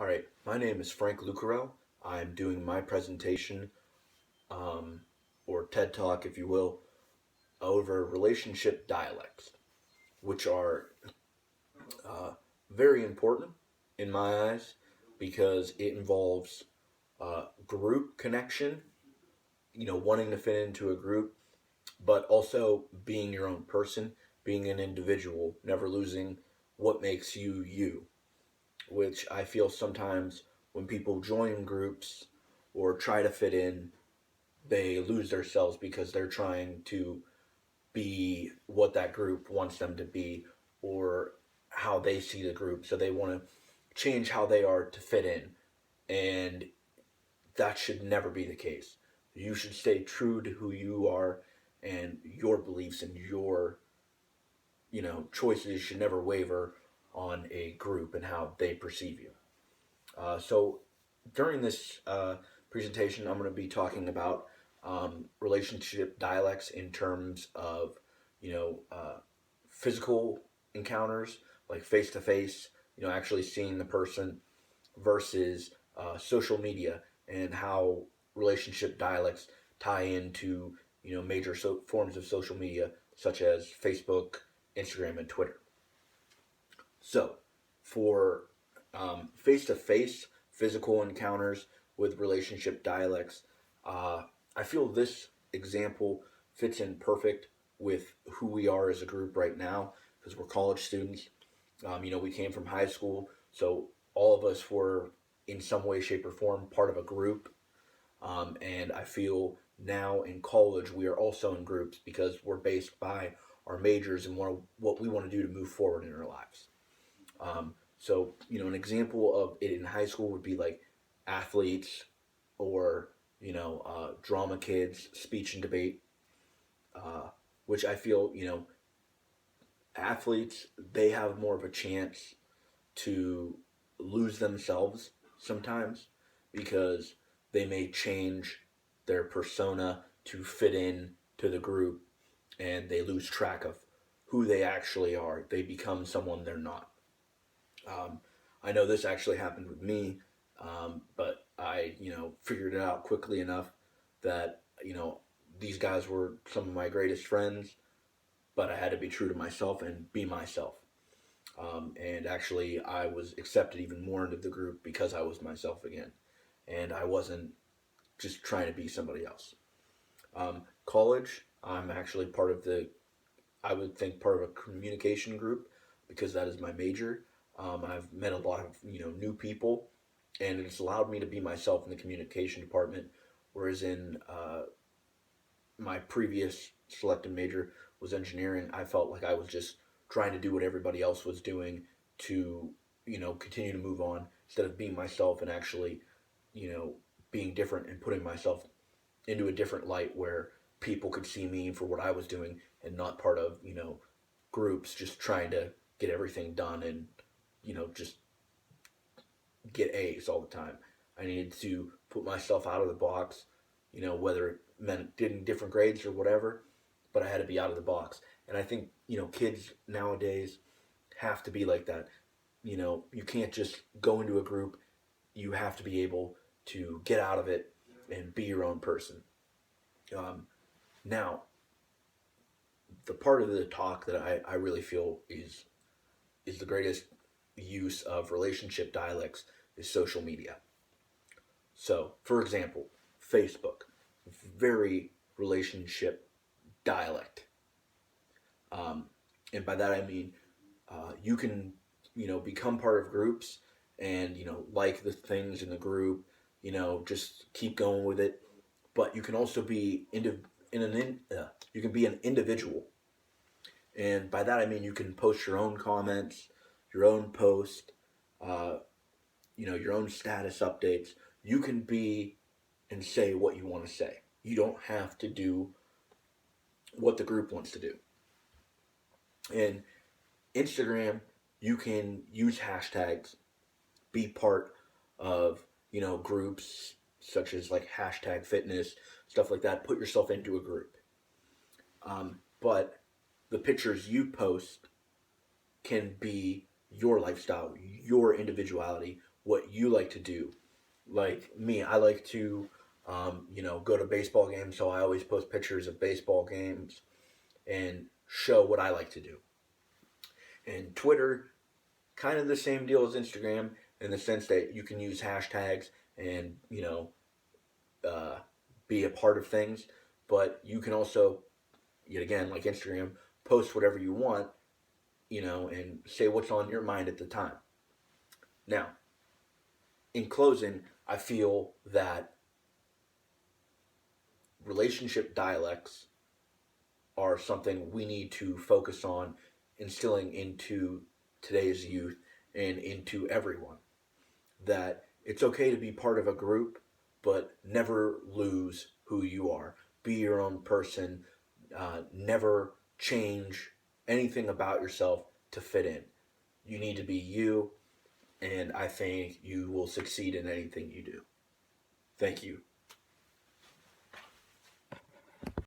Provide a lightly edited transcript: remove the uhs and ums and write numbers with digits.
All right, my name is Frank Lucarell. I'm doing my presentation, or TED Talk, if you will, over relationship dialects, which are uh, very important in my eyes because it involves group connection, wanting to fit into a group, but also being your own person, being an individual, never losing what makes you you, which I feel sometimes when people join groups or try to fit in, they lose themselves because they're trying to be what that group wants them to be or how they see the group. So they want to change how they are to fit in. And that should never be the case. You should stay true to who you are, and your beliefs and your choices should never waver on a group and how they perceive you. So during this presentation, I'm going to be talking about relationship dialects in terms of, physical encounters, like face to face, actually seeing the person versus social media and how relationship dialects tie into, major forms of social media such as Facebook, Instagram, and Twitter. So, for face to face physical encounters with relationship dialects, uh, I feel this example fits in perfect with who we are as a group right now because we're college students. We came from high school, so all of us were in some way, shape, or form part of a group. And I feel now in college we are also in groups because we're based by our majors and what we want to do to move forward in our lives. So, an example of it in high school would be like athletes or, drama kids, speech and debate, uh, which I feel, athletes, they have more of a chance to lose themselves sometimes because they may change their persona to fit in to the group and they lose track of who they actually are. They become someone they're not. Um, I know this actually happened with me, but I, figured it out quickly enough that, these guys were some of my greatest friends, but I had to be true to myself and be myself. And actually, I was accepted even more into the group because I was myself again. And I wasn't just trying to be somebody else. College, I'm actually part of I would think part of a communication group because that is my major. I've met a lot of new people, and it's allowed me to be myself in the communication department. Whereas in my previous selected major was engineering, I felt like I was just trying to do what everybody else was doing to continue to move on instead of being myself and actually you know being different and putting myself into a different light where people could see me for what I was doing and not part of, groups just trying to get everything done and, just get A's all the time. I needed to put myself out of the box, whether it meant getting different grades or whatever, but I had to be out of the box. And I think, kids nowadays have to be like that. You can't just go into a group, you have to be able to get out of it and be your own person. Um, Now, the part of the talk that I really feel is the greatest use of relationship dialects is social media. So, for example, Facebook, very relationship dialect, um, and by that I mean you can become part of groups and like the things in the group, just keep going with it. But you can also be you can be an individual. And by that I mean you can post your own comments, your own post, uh, your own status updates. You can be and say what you want to say. You don't have to do what the group wants to do. And Instagram, you can use hashtags, be part of, groups such as like hashtag fitness, stuff like that. Put yourself into a group. But the pictures you post can be your lifestyle, your individuality, what you like to do. Like me, I like to, go to baseball games, so I always post pictures of baseball games and show what I like to do. And Twitter, kind of the same deal as Instagram in the sense that you can use hashtags and, uh, be a part of things, but you can also, yet again, like Instagram, post whatever you want, and say what's on your mind at the time. Now, in closing, I feel that relationship dialects are something we need to focus on instilling into today's youth and into everyone. That it's okay to be part of a group, but never lose who you are. Be your own person. Never change anything about yourself to fit in. You need to be you, and I think you will succeed in anything you do. Thank you.